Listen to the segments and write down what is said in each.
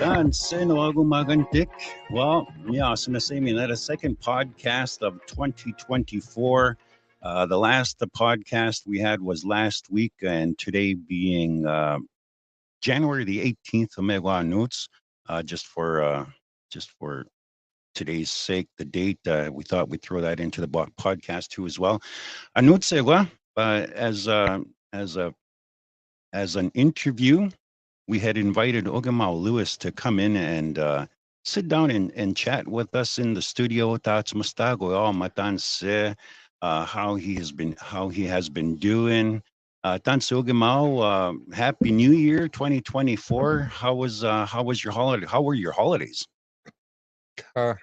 Dan Sinoago Magantik. Well, yeah, sinasami na the second podcast of 2024. The last podcast we had was last week, and today being January the 18th of Megwa Notes. Just for today's sake, the date, we thought we'd throw that into the podcast too as well. Anutsewa, as a as an interview, we had invited Okimaw Lewis to come in and sit down and chat with us in the studio. Tats mustago matan se how he has been doing. Thanks Okimaw, Happy New Year 2024. How was your holiday? How were your holidays? Uh,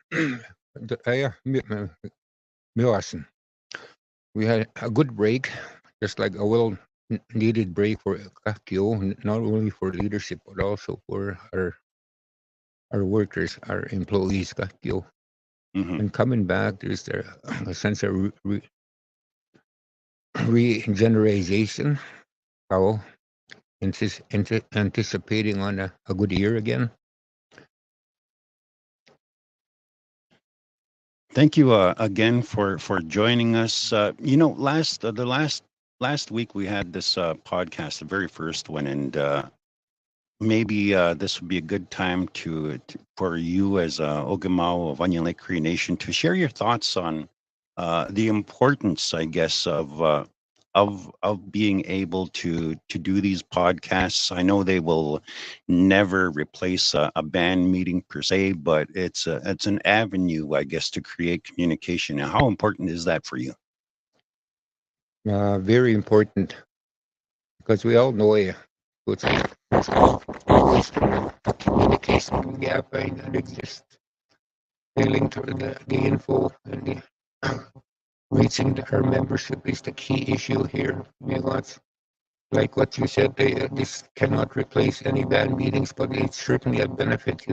Miwasan. We had a good break, just like a well-needed break for Kakyo, not only for leadership but also for our workers, our employees, Kakyo. Mm-hmm. And coming back, there's a sense of regeneration, how anticipating on a good year again. Thank you again for joining us. Last week we had this podcast, the very first one, and maybe this would be a good time for you as Okimaw of Onion Lake Cree Nation to share your thoughts on the importance, I guess, of being able to do these podcasts. I know they will never replace a band meeting per se, but it's an avenue, I guess, to create communication. And how important is that for you? Very important, because we all know it's always a communication gap that exists. Failing to the info and the reaching our membership is the key issue here. Like what you said, this cannot replace any band meetings, but it's certainly a benefit,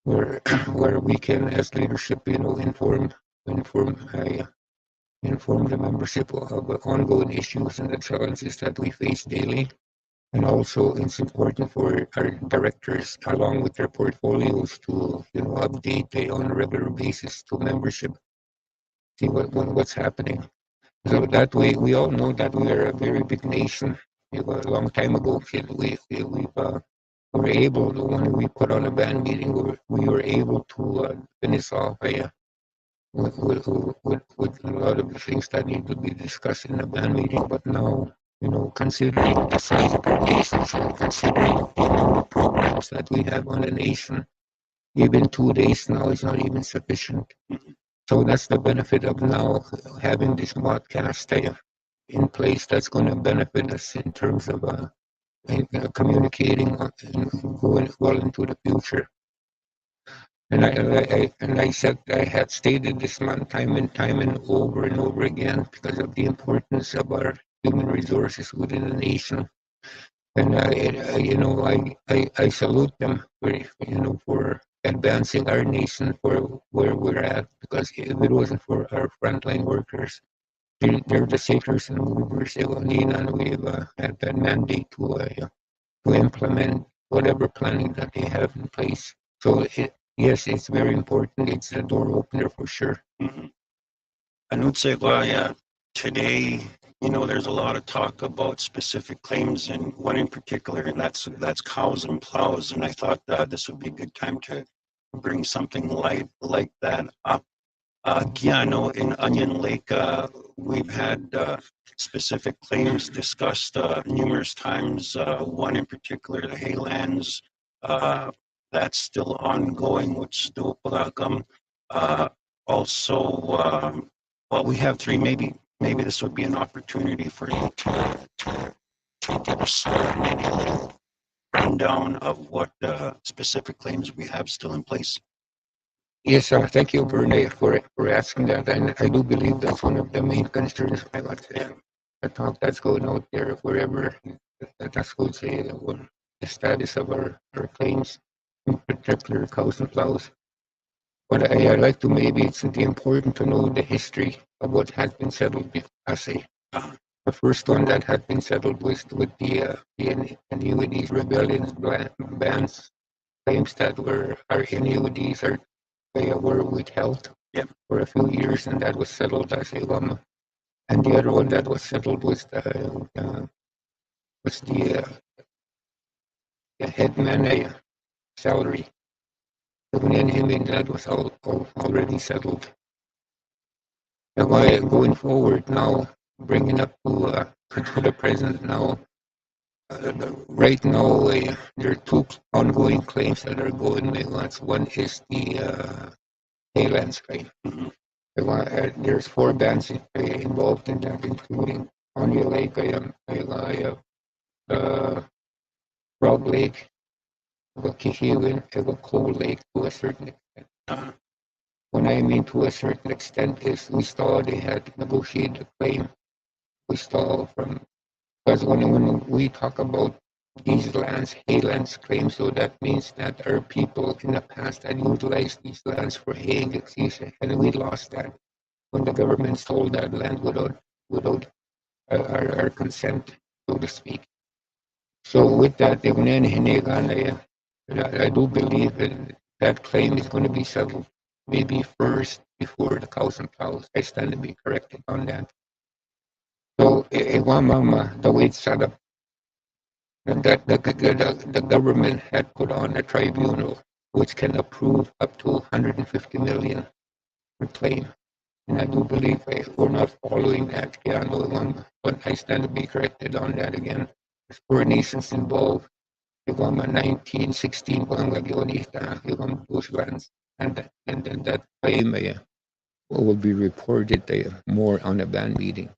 where where we can, as leadership, inform the membership of ongoing issues and the challenges that we face daily. And also, it's important for our directors, along with their portfolios, to update on a regular basis to membership, see what's happening. So that way, we all know that we are a very big nation. A long time ago, we were able to, when we put on a band meeting, we were able to finish off with a lot of the things that need to be discussed in a band meeting. But now, considering the size of our nation and considering the programs that we have on the nation, even 2 days now is not even sufficient. So that's the benefit of now having this podcast in place. That's going to benefit us in terms of communicating and going well into the future. And I had stated this time and over again, because of the importance of our human resources within the nation. And I salute them for advancing our nation for where we're at, because if it wasn't for our frontline workers, they're the shakers and movers. And we've had that mandate to implement whatever planning that they have in place. So yes, it's very important. It's a door opener for sure. Mm-hmm. I would say, well, yeah, today, there's a lot of talk about specific claims, and one in particular, and that's cows and plows. And I thought this would be a good time to bring something like that up. Kiano in Onion Lake, we've had specific claims discussed numerous times. One in particular, the Haylands, that's still ongoing, which still also, well, we have three. Maybe this would be an opportunity for you to give us maybe a little rundown of what specific claims we have still in place. Yes, thank you, Verne, for asking that. And I do believe that's one of the main concerns. The talk that's going out there, wherever that's going to say the status of our claims, in particular cows and plows. But I like to, maybe it's important to know the history of what has been settled as the first one that had been settled was with the annuities rebellions bans claims that were our NUDs are were withheld Yep. for a few years, and that was settled as a and the other one that was settled was the headman salary. So when him and that was all already settled. And why going forward now, bringing up to the present now, right now there are two ongoing claims that are going on. One is the Haylands claim. Mhm. There's four bands involved in that, including Onion Lake, Frog Lake, Kihiwin, and Cold Lake to a certain extent. Uh, When I mean to a certain extent is we saw they had negotiated a claim. We saw from because when we talk about these lands, haylands claims, so that means that our people in the past had utilized these lands for haying season, and we lost that when the government sold that land without our consent, so to speak. So with that, I do believe that claim is going to be settled maybe first before the cows and cows. I stand to be corrected on that. So the way it's set up, that the government had put on a tribunal which can approve up to 150 million per claim. And I do believe we're not following that, but I stand to be corrected on that again. There's four nations involved. Yung 1916 pa ang Legionista, yung those lands. And then that claim will be reported more on a band meeting.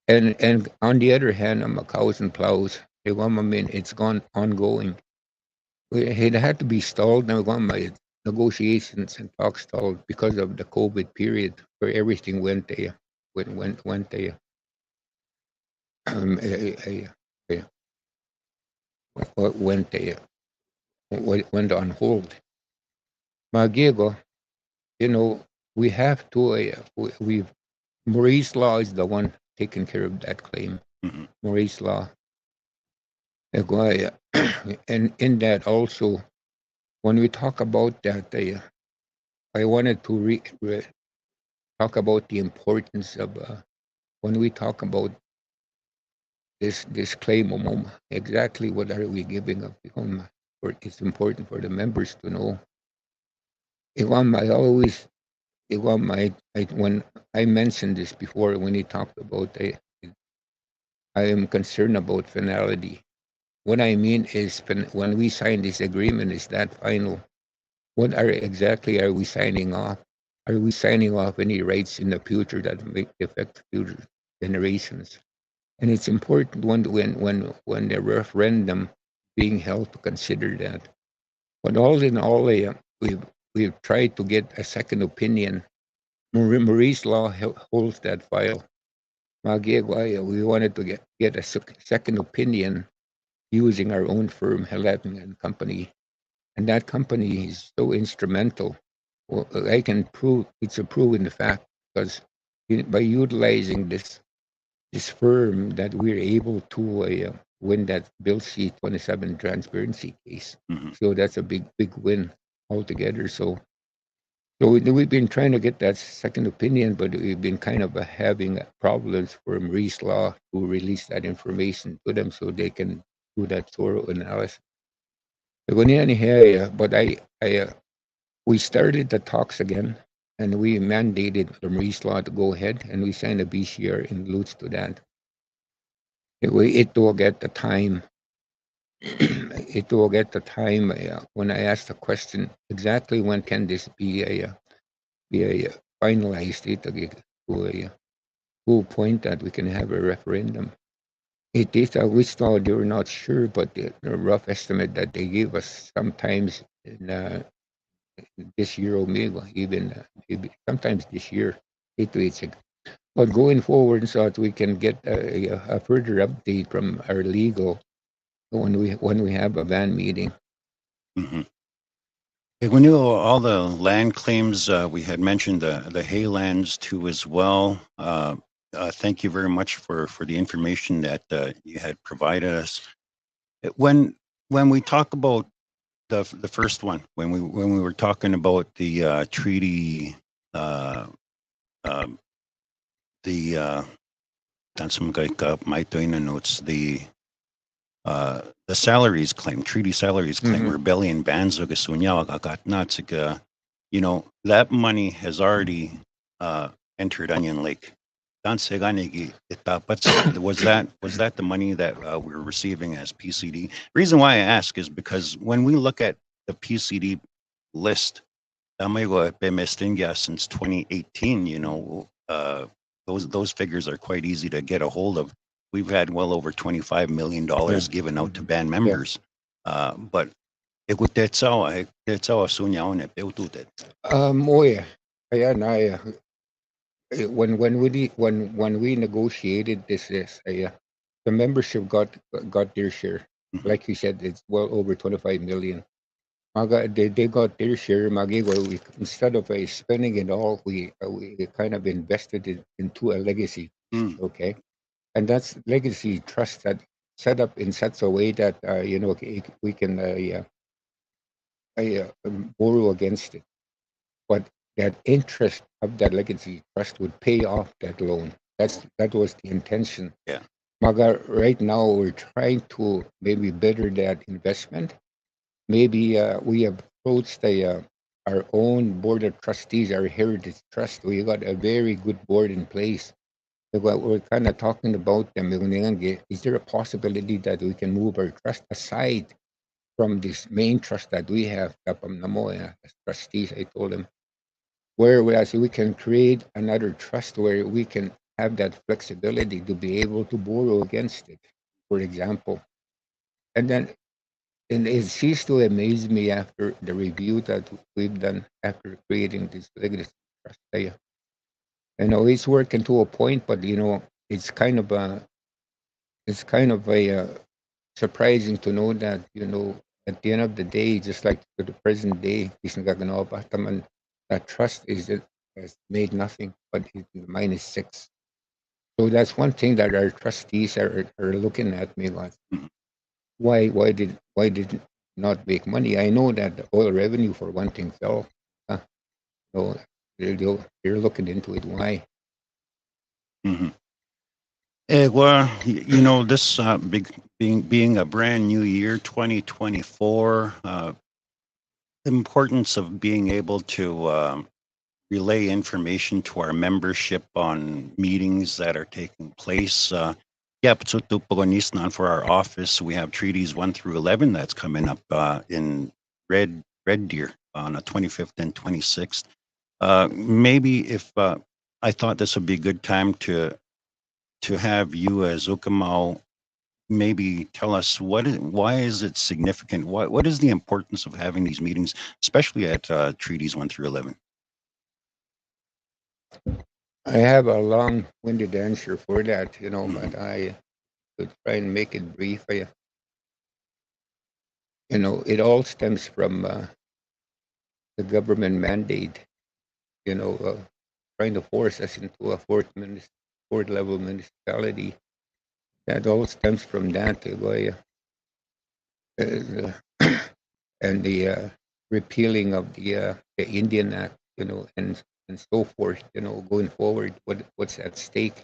And on the other hand, Macaws and Plows, it's gone ongoing. It had to be stalled now, my negotiations and talks stalled because of the COVID period where everything went um, uh, uh, went went on hold. Magiego, you know, we have to we've Maurice Law is the one taking care of that claim. mhm. Maurice Law. And in that also, when we talk about that, I wanted to talk about the importance of when we talk about this claim, exactly what are we giving up? It's important for the members to know. I always, when I mentioned this before, when he talked about, I am concerned about finality. What I mean is, when we sign this agreement, is that final? What exactly are we signing off? Are we signing off any rights in the future that may affect future generations? And it's important when the referendum being held to consider that. But all in all, we've tried to get a second opinion. Marie's Law holds that file. We wanted to get a second opinion using our own firm, Helatin and Company, and that company is so instrumental. Well, I can prove it's a proven fact because by utilizing this firm that we're able to win that Bill C-27 transparency case. Mhm. So that's a big win altogether. So we've been trying to get that second opinion, but we've been kind of having problems for Maurice Law to release that information to them so they can do that thorough analysis. But we started the talks again, and we mandated the Maurice Law to go ahead, and we signed a BCR in Lutz to that. It will get the time. It will get the time when I asked the question exactly when can this be finalized. To a full point that we can have a referendum. It is we still they were not sure, but the rough estimate that they gave us sometimes in this year or maybe even maybe sometimes this year. 8 to 8 But going forward, so that we can get a further update from our legal when we have a van meeting. Mhm. Okay, we knew all the land claims. We had mentioned the haylands too as well. Thank you very much for the information that you had provided us. When we talk about the first one when we were talking about the treaty, uh, um, the that's some guy my doing the notes the salaries claim, treaty salaries claim, Mm-hmm. rebellion bans of Gasunyawa, that money has already entered Onion Lake. Was that the money that we're receiving as PCD? Reason why I ask is because when we look at the PCD list, since 2018, those figures are quite easy to get a hold of. We've had well over $25 million Yeah. given out to Mhm. band Yeah. members. But Tetsawa Sunyaon Peututet. Oh yeah. Ayan, when we negotiated this, the membership got their share. Mhm. Like you said, it's well over 25 million. They got their share. Instead of spending it all, we kind of invested it into a legacy. Mm. Okay, and that's legacy trust that set up in such a way that we can borrow against it. But that interest of that legacy trust would pay off that loan. That was the intention. Yeah. Maga, right now we're trying to maybe better that investment. Maybe we have approached our own board of trustees, our heritage trust. We got a very good board in place. So what we're kind of talking about them. Is there a possibility that we can move our trust aside from this main trust that we have, Kapam Namoya, as trustees? I told them whereas we can create another trust where we can have that flexibility to be able to borrow against it, for example. And then and it ceased to amaze me after the review that we've done after creating this legacy trust. It's working to a point, but it's kind of a surprising to know that at the end of the day, just like to the present day, that trust has made nothing, but it's -6. So that's one thing that our trustees are looking at me like, Mhm. why did not make money? I know that the oil revenue for one thing fell. Uh, so they're looking into it. Why? Mhm. Well, this big being a brand new year, 2024, the importance of being able to relay information to our membership on meetings that are taking place. Yeah, so for our office, we have treaties 1 through 11 that's coming up in Red Deer on the 25th and 26th. Maybe if I thought this would be a good time to have you as Okimaw maybe tell us why is it significant? What is the importance of having these meetings, especially at treaties 1 through 11? I have a long-winded answer for that, Mhm. but I could try and make it brief. It all stems from the government mandate, trying to force us into a fourth level municipality. That all stems from that, and the repealing of the Indian Act, and so forth, going forward, what's at stake,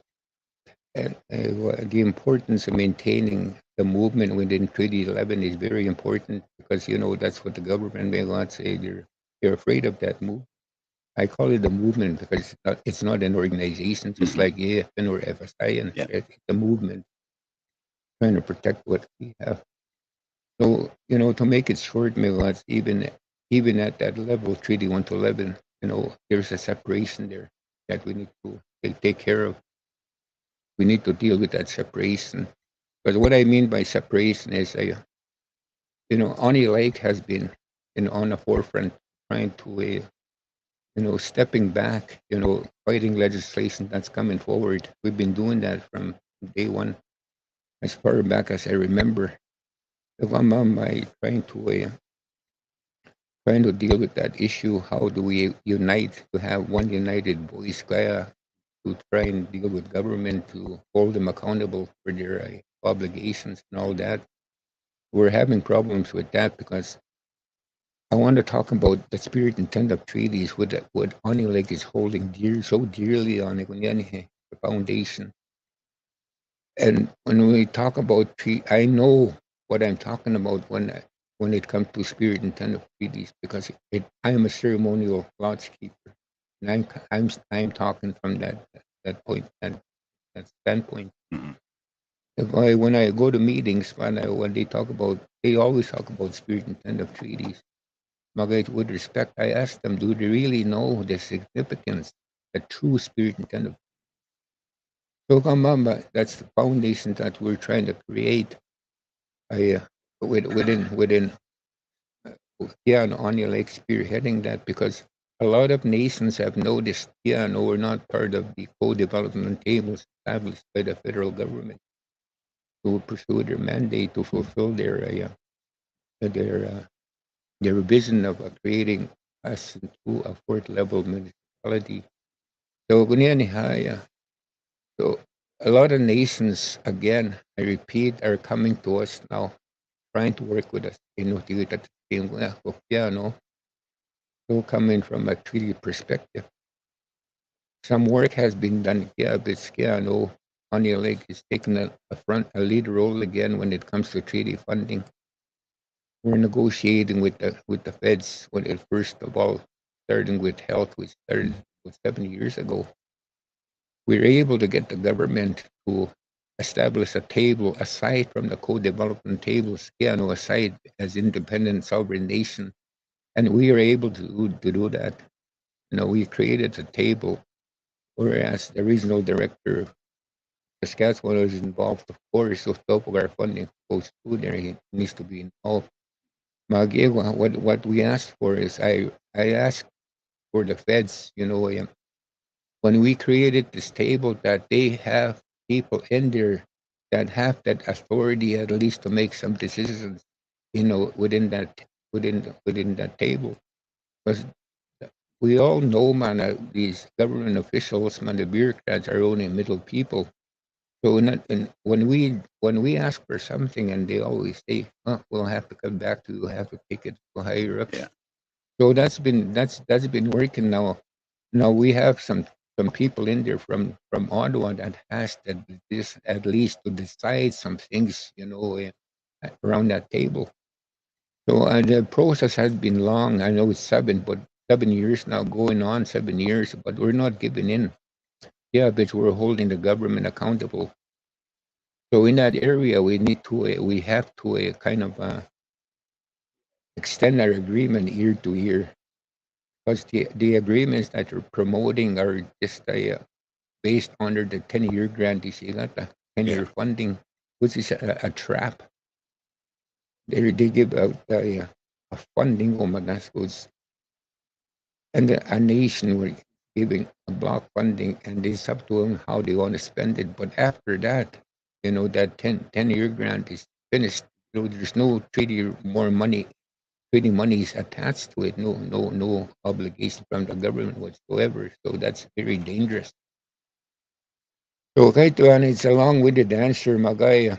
and the importance of maintaining the movement within Treaty 11 is very important because that's what the government may not say. They're afraid of that move. I call it a movement because it's not an organization, just Mhm. like AFN or FSI, and Yeah. it's a movement trying to protect what we have. So, to make it short, Milas, even at that level, Treaty 1 to 11, there's a separation there that we need to take care of. We need to deal with that separation. But what I mean by separation is, Ani Lake has been, on the forefront, trying to, stepping back, fighting legislation that's coming forward. We've been doing that from day one, as far back as I remember. If I'm trying to deal with that issue. How do we unite to have one united voice, kaya to try and deal with government to hold them accountable for their obligations and all that? We're having problems with that because I want to talk about the spirit intent of treaties with what Onileg is holding dear so dearly on the foundation. And when we talk about I know what I'm talking about when it comes to spirit intent of treaties because I am a ceremonial lodge keeper, and I'm talking from that point that standpoint. Mm-mm. When I go to meetings, when they talk about, they always talk about spirit intent of treaties. Magait, with respect, I ask them, do they really know the significance, the true spirit intent of? So, Kamamba, that's the foundation that we're trying to create. I within and Anya Lake spearheading that because a lot of nations have noticed and we're not part of the co-development tables established by the federal government to pursue their mandate to fulfill their uh, their vision of creating us into a fourth level municipality. So so a lot of nations again, I repeat, are coming to us now, trying to work with us. To get at the same piano, so coming from a treaty perspective. Some work has been done here, but Skiano Onion Lake is taking a lead role again when it comes to treaty funding. We're negotiating with the feds when it first of all, starting with health, which started 7 years ago. We were able to get the government to establish a table aside from the co-development table, Skiano aside as independent sovereign nation, and we were able to do that. We created a table, whereas the regional director Saskatchewan is involved, of course, so top of our funding goes through there. He needs to be involved. Magiwa, what we asked for is I asked for the feds, when we created this table that they have people in there that have that authority at least to make some decisions, within that table. Because we all know, man, these government officials, man, the bureaucrats are only middle people. So when we ask for something and they always say, we'll have to come back to you, have to take it to higher ups. Yeah. So that's been working now. Now we have some people in there from Ottawa that has that this at least to decide some things, around that table. So the process has been long. I know it's 7 years now, going on 7 years, but we're not giving in. Yeah, but we're holding the government accountable. So in that area, we have to kind of extend our agreement year to year because the agreements that are promoting are just based under the 10-year grant. You see that the Yeah. 10-year funding, which is a trap. They give out a funding, oh my gosh, goes and a nation were giving a block funding, and it's up to them how they want to spend it. But after that, that 10-year grant is finished. There's no treaty more money. Treaty money is attached to it. No obligation from the government whatsoever. So that's very dangerous. So kahit it's a long-winded answer, Magaya.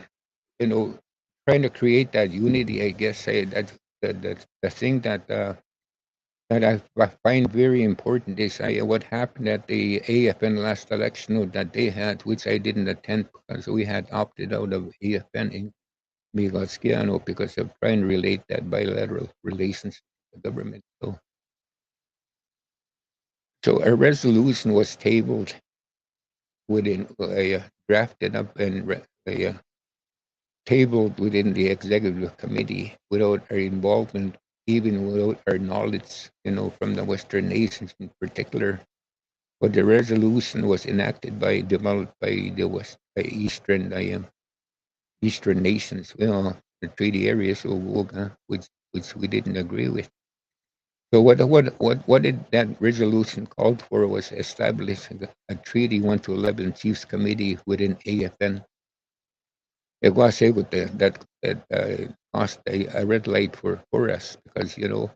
You know, trying to create that unity. I guess that's the thing that I find very important is what happened at the AFN last election that they had, which I didn't attend because we had opted out of AFN in Migaskiano because of trying to relate that bilateral relations with the government. So a resolution was tabled within drafted up and tabled within the executive committee without our involvement, even without our knowledge, from the Western nations in particular. But the resolution was enacted developed by the West, by Eastern nations, the treaty areas of Woga, which we didn't agree with. So what did that resolution called for was establishing a Treaty 1 to 11 Chiefs Committee within AFN. It was able to that caused a red light for us because you know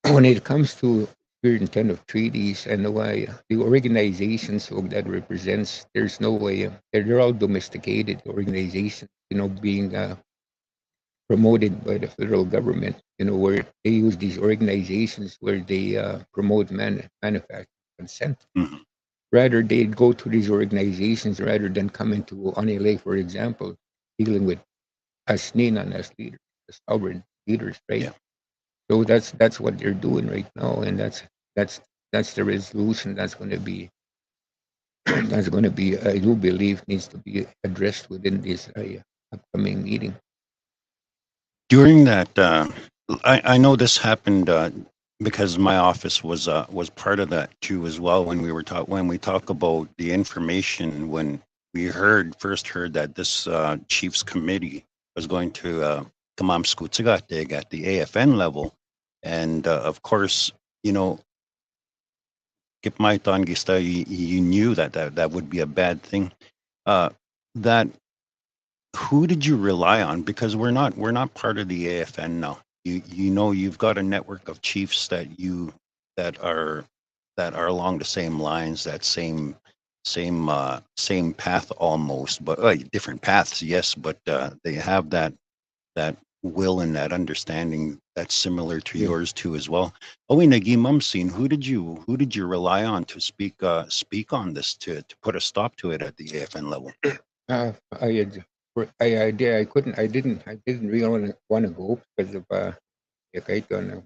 when it comes to spirit intent of treaties and the way the organizations that represents, there's no way they're all domesticated organizations, being promoted by the federal government, where they use these organizations where they promote manufacturing consent. Mhm. Rather, they go to these organizations rather than coming to Onele, for example, dealing with as Ninan as leaders, as sovereign leaders, right? Yeah. So that's what they're doing right now, and that's that's the resolution that's going to be that's going to be I do believe needs to be addressed within this upcoming meeting. During that, I know this happened because my office was part of that too as well. When we talk about the information, when we first heard that this chiefs committee was going to Kamam Skutsagateg at the AFN level, and of course, you know, Kipmaitan Gista, you knew that would be a bad thing. Uh, that who did you rely on? Because we're not part of the AFN now. You've got a network of chiefs that are that are along the same lines, that same path almost, but different paths, yes, but they have that will and that understanding that's similar to Yeah. yours too as well. Oh, in Mumsine, who did you rely on to speak on this to put a stop to it at the AFN level? I had, I didn't really want to go because of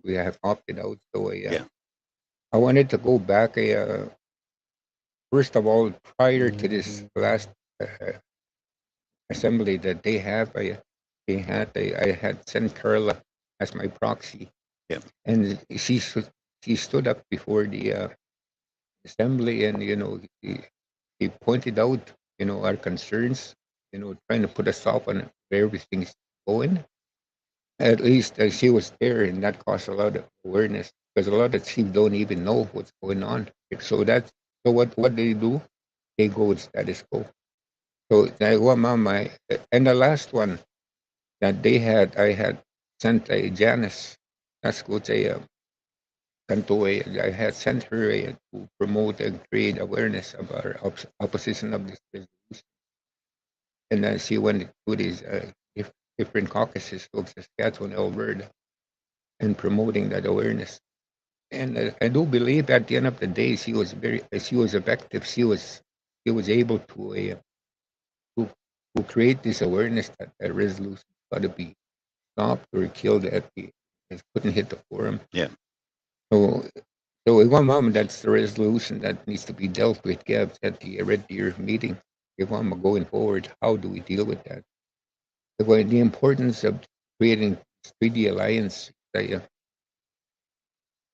we have opted out. So Yeah, I wanted to go back. First of all, prior to this last assembly that they have, I had sent Carla as my proxy, yeah, and she stood up before the assembly, and he pointed out our concerns, trying to put a stop on where everything's going. At least she was there, and that caused a lot of awareness because a lot of chiefs don't even know what's going on. So what they do, they go with status quo. So and the last one that they had, I had sent a Janice. That's good. I had sent her to promote and create awareness of our opposition of this resolution. And then she went to these different caucuses of Saskatchewan, Alberta, and promoting that awareness. And I do believe at the end of the day, she was effective. She was able to, to create this awareness that a resolution got to be stopped or killed at the it couldn't hit the forum. yeah. So so in one moment, that's the resolution that needs to be dealt with, Gabs, at the Red Deer meeting. If I'm going forward, how do we deal with that? The importance of creating 3D alliance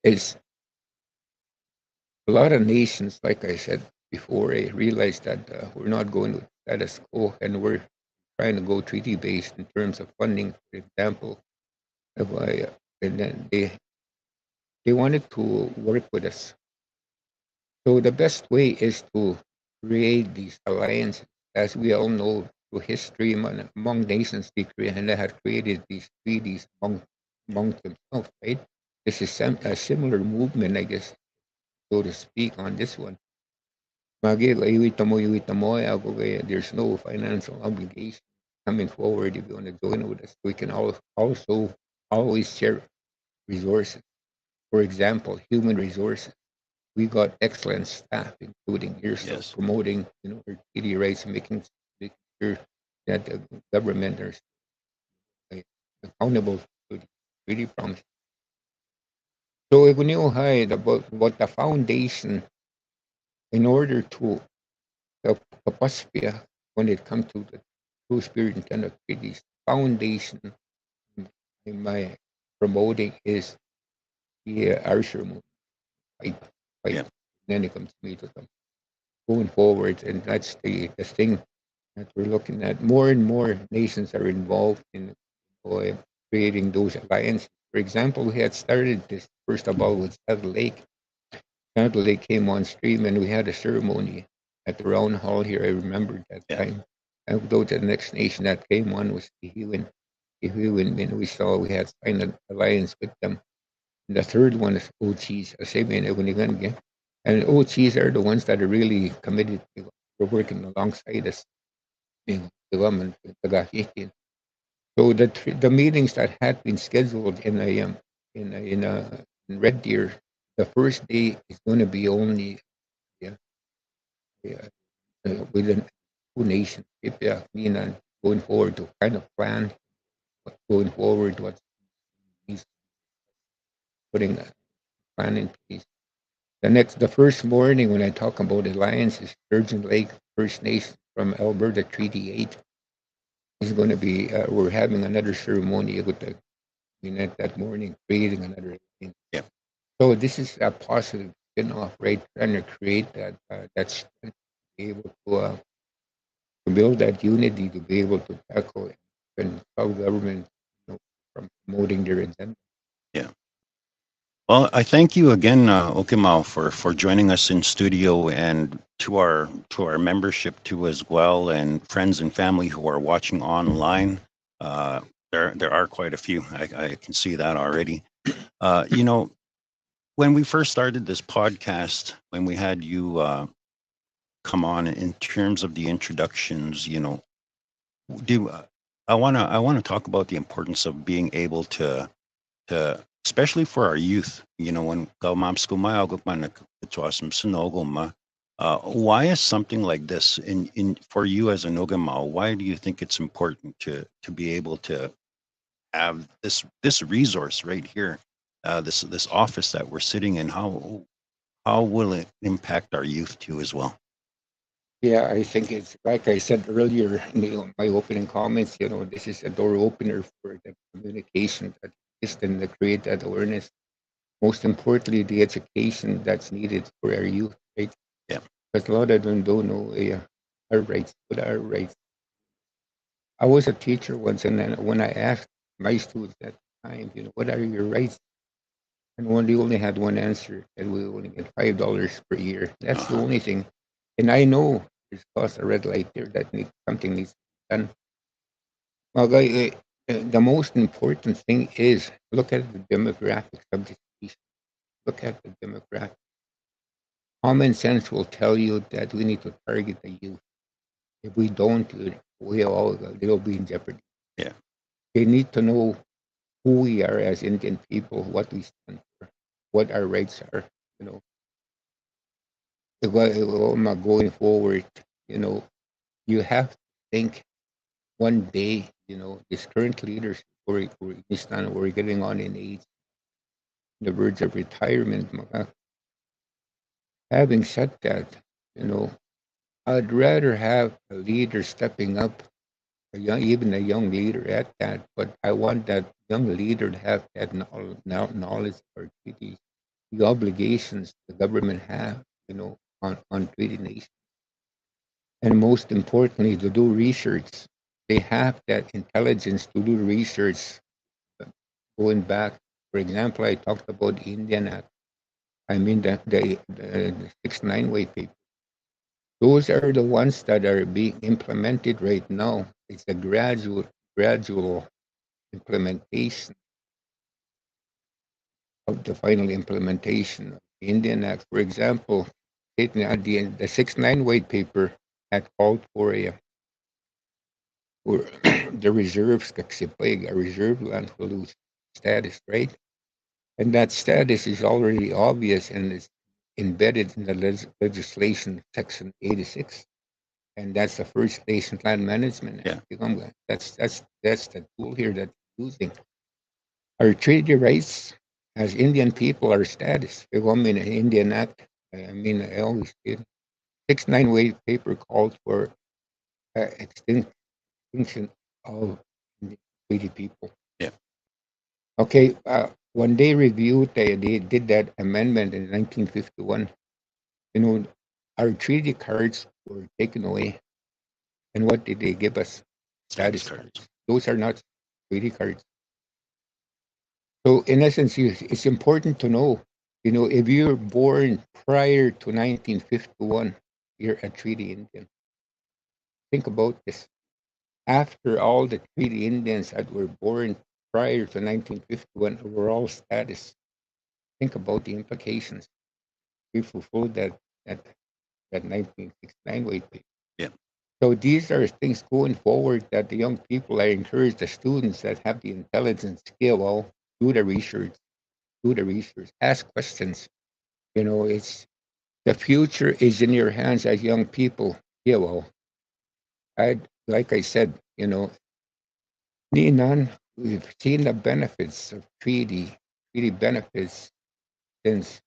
is a lot of nations, like I said before, realize that we're not going with status quo and we're trying to go treaty based in terms of funding, for example. If and then they wanted to work with us. So the best way is to create these alliances. As we all know through history, among nations, they had created these treaties among themselves, right? This is a similar movement, I guess, so to speak, on this one. There's no financial obligation coming forward if you want to join with us. We can also always share resources. For example, human resources. We got excellent staff, including yourself, Yes. promoting our treaty rights, making sure that the government are uh, accountable to the treaty promise. So if we know about what the foundation in order to Kapaspia when it comes to the true spirit intent of treaties, foundation in my promoting is the Arsher movement, fight, fight. Yeah. Then it comes to me to them going forward, and that's the thing that we're looking at. More and more nations are involved in uh, creating those alliances. For example, we had started this first of all with Saddle Lake. Saddle Lake came on stream, and we had a ceremony at the round hall here. I remembered that Yeah. time. And though the next nation that came on was Tihiwin. Tihiwin, and we saw we had signed an alliance with them. And the third one is OCs, Asabian Ewinigange. And OCs are the ones that are really committed to working alongside us in development with Tagahitin. So the meetings that had been scheduled in Red Deer, the first day is going to be only yeah, yeah, within two nations. If mean going forward to kind of plan going forward what he's putting a plan in place. The first morning when I talk about alliances, Sturgeon Lake First Nation from Alberta Treaty 8 is going to be, we're having another ceremony with the that morning, creating another alliance. Yeah. So this is a positive spin-off, right? Trying to create that strength, to be able to build that unity, to be able to tackle and stop government from promoting their agenda. Yeah. Well, I thank you again, Okimaw, for joining us in studio, and to our membership too as well, and friends and family who are watching online. Uh, there are quite a few. I can see that already. You know, when we first started this podcast, when we had you come on, in terms of the introductions, you know, do I want to talk about the importance of being able especially for our youth, you know, when why is something like this in for you as an Ogama? Why do you think it's important to be able to have this resource right here, this office that we're sitting in? How will it impact our youth too as well? Yeah, I think it's like I said earlier in my opening comments. This is a door opener for the communication that is and to create that awareness. Most importantly, the education that's needed for our youth, right? Yeah, Because a lot of them don't know our rights. What are our rights? I was a teacher once, and then when I asked my students at the time, what are your rights? And when they only had one answer, and we only get $5 per year. That's the uh-huh. only thing. And I know there's caused a red light there that something needs to be done. Well, the most important thing is look at the demographics of this piece. Look at the demographics. Common sense will tell you that we need to target the youth. If we don't, we all they'll be in jeopardy. Yeah, They need to know who we are as Indian people, what we stand for, what our rights are. You know, going forward, you know, you have to think one day, this current leaders, we're getting on in age, the verge of retirement. Having said that, you know, I'd rather have a leader stepping up, even a young leader at that, but I want that young leader to have that knowledge or treaties, the obligations the government have, on treaty nations. And most importantly, to do research. They have that intelligence to do research going back. For example, I talked about Indian Act. I mean the 6-9 way paper. Those are the ones that are being implemented right now. It's a gradual implementation of the final implementation of the Indian Act. For example, the 6-9 white paper had called for the reserves, a reserve land will lose status, right? And that status is already obvious and is embedded in the legislation, Section 86. And that's the First Nation Land Management yeah, Act. That's the tool here that we're using. Our treaty rights as Indian people, our status. In the Indian Act, I always did. 6-9 way paper called for extinction of Indian treaty people. yeah. Okay, when they reviewed, they did that amendment in 1951. You know, our treaty cards were taken away. And what did they give us? Status Status cards. cards. Those are not treaty cards. So, in essence, it's important to know, if you're born prior to 1951, you're a treaty Indian. Think about this. After all the treaty Indians that were born prior to 1951 were all status. Think about the implications. We fulfilled that 1969 weight pay. Yeah, So these are things going forward that the young people, I encourage the students that have the intelligence skill, well, do the research, ask questions. It's the future is in your hands as young people. Yeah, well, like I said, Ninan, we've seen the benefits of treaty benefits since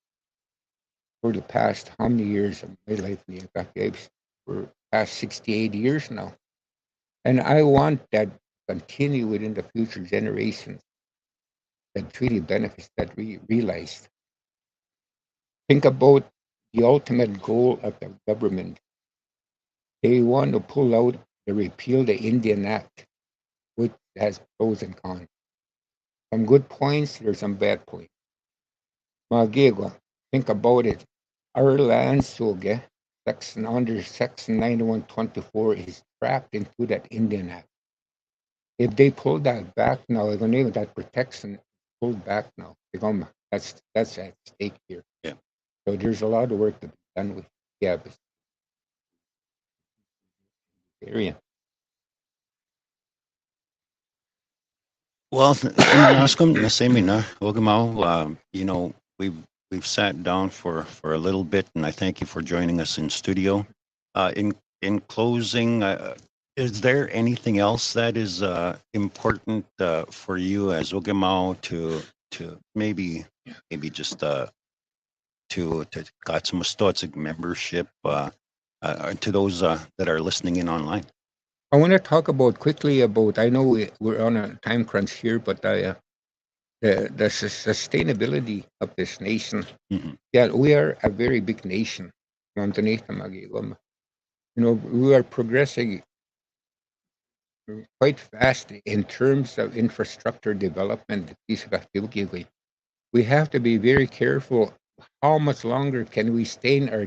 for the past how many years of my life, for past 68 years now. And I want that to continue within the future generations, the treaty benefits that we realized. Think about the ultimate goal of the government. They want to pull out the repeal the Indian Act, which has pros and cons. Some good points, there's some bad points. Magigwa, think about it. Our land suge, section under section 9124 is trapped into that Indian Act. If they pull that back now, they're gonna need that protection pulled back now. That's at stake here. Yeah. So there's a lot of work to be done with this area. Well, Inanaskum, Nasemina, Okimaw, we've sat down for a little bit, and I thank you for joining us in studio. In closing, is there anything else that is important for you as Okimaw to maybe just to got some thoughts of membership to those that are listening in online? I want to talk about quickly about. I know we're on a time crunch here, but the sustainability of this nation. Hmm. Yeah, we are a very big nation. We are progressing quite fast in terms of infrastructure development. We have to be very careful. How much longer can we sustain our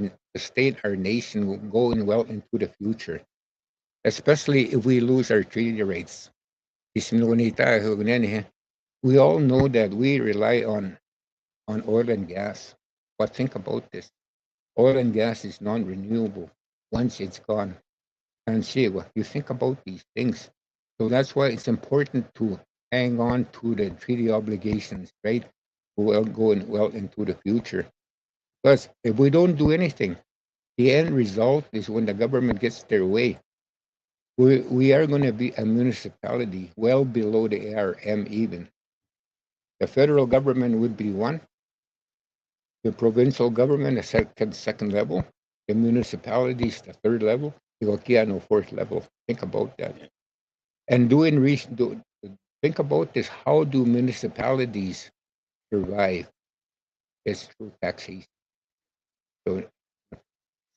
nation going well into the future, especially if we lose our treaty rates? We all know that we rely on oil and gas, but think about this: oil and gas is non-renewable once it's gone. And see, well, you think about these things. So that's why it's important to hang on to the treaty obligations, right? Well, going well into the future. Because if we don't do anything, the end result is when the government gets their way, we are going to be a municipality well below the ARM even. The federal government would be one, the provincial government, a second level, the municipalities, the third level, the Okiano, fourth level. Think about that. And think about this: how do municipalities survive? It's through taxation. So,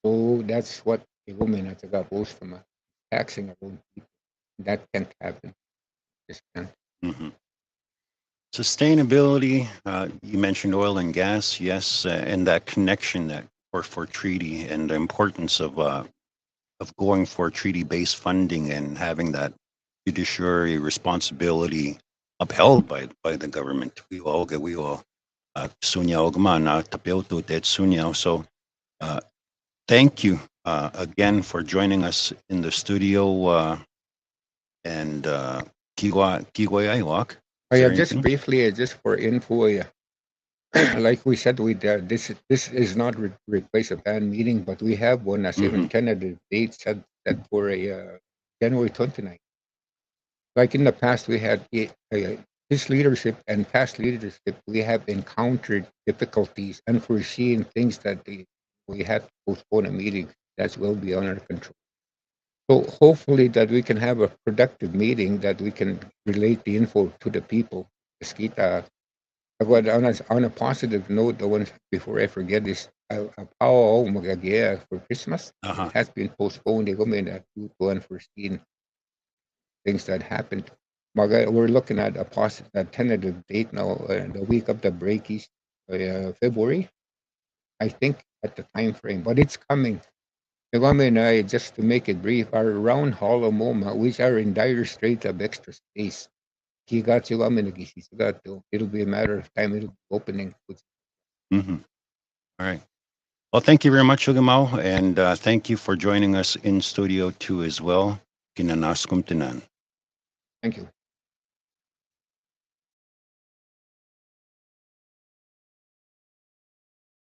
so that's what the women at the goes from taxing our own people. That can't happen. Just can't. Hmm. Sustainability, you mentioned oil and gas, yes, and that connection that for treaty and the importance of going for treaty-based funding and having that judiciary responsibility upheld by the government. We all sunya ogma na tapeutu tet sunya. So thank you again for joining us in the studio and kiwa iwak. Is there Just anything? briefly, just for info, like we said, this is not replace a band meeting, but we have one as even Hmm. tentative date set for a January 29th. Like in the past, we had this leadership and past leadership, we have encountered difficulties, unforeseen things that we had to postpone a meeting that will be under control. So hopefully that we can have a productive meeting that we can relate the info to the people. Eskita. But on a positive note, the one before I forget is Pao Magagea for Christmas. It Uh-huh. has been postponed. They go due to unforeseen things that happened. We're looking at a tentative date now, the week of the breakies, February, I think, at the time frame. But it's coming. Just to make it brief, are around Hollow Moma, which are in dire straits of extra space. It'll be a matter of time. It'll be opening. Hmm. All right. Well, thank you very much, Okimaw, and thank you for joining us in Studio 2 as well. Kinanaskum Tinan. Thank you.